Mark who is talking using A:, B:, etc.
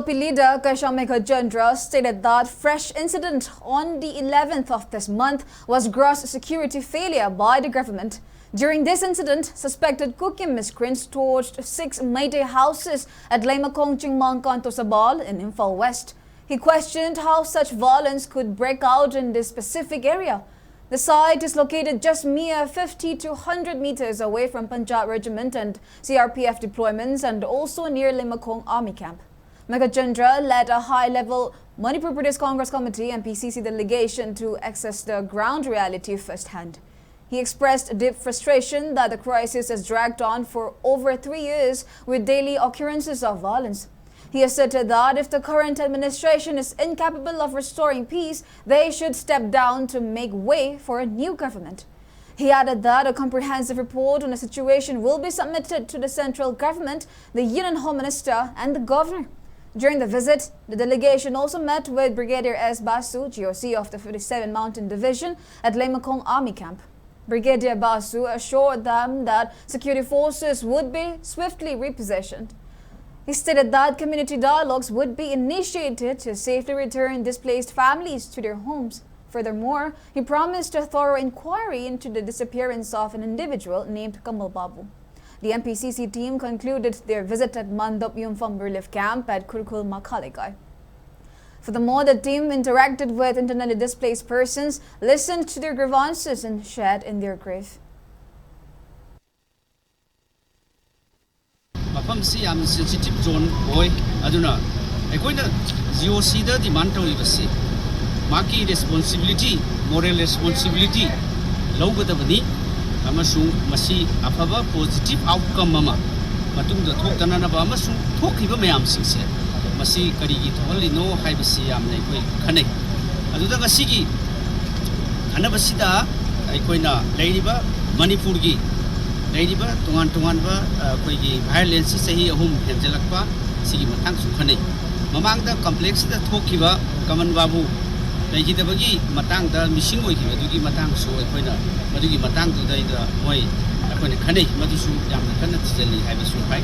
A: LP leader Keisham Meghachandra stated that fresh incident on the 11th of this month was gross security failure by the government. During this incident, suspected cooking miscreants torched 6 Mayday houses at Leimakhong Sabal in Imphal West. He questioned how such violence could break out in this specific area. The site is located just mere 50 to 100 meters away from Punjab Regiment and CRPF deployments and also near Leimakhong Army Camp. Meghachandra led a high-level Manipur British Congress Committee and PCC delegation to access the ground reality firsthand. He expressed deep frustration that the crisis has dragged on for over 3 years with daily occurrences of violence. He asserted that if the current administration is incapable of restoring peace, they should step down to make way for a new government. He added that a comprehensive report on the situation will be submitted to the central government, the Union Home Minister and the Governor. During the visit, the delegation also met with Brigadier S. Basu, GOC of the 57 Mountain Division at Leimakhong Army Camp. Brigadier Basu assured them that security forces would be swiftly repositioned. He stated that community dialogues would be initiated to safely return displaced families to their homes. Furthermore, he promised a thorough inquiry into the disappearance of an individual named Kamal Babu. The MPCC team concluded their visit at Mandop Imphal Relief Camp at Kurkul Makhalikai. Furthermore, the team interacted with internally displaced persons, listened to their grievances and shared in their grief.
B: Mafamsi am sensitive zone boy aduna ekoina GOC da demand tawibasi maki responsibility moral responsibility lawgadabani amasung masi afaba positive outcome mama matungda thokdana ba amasung thokhiba mayam singse masi karigi tholino haibasi amna ekoi khanai aduda gasigi khanabasida ekoina leiriba Manipur gi leiriba tungan ba koigi violence sahi ahum henjalakpa sigi matang su khanai mamangda complex da thokhiba Kaman Babu leigidabagi matang da missing oikiba dugi matang su ekoina madugi matang du da moi ekoina khanai madusu yamna kana tijali haibasu pai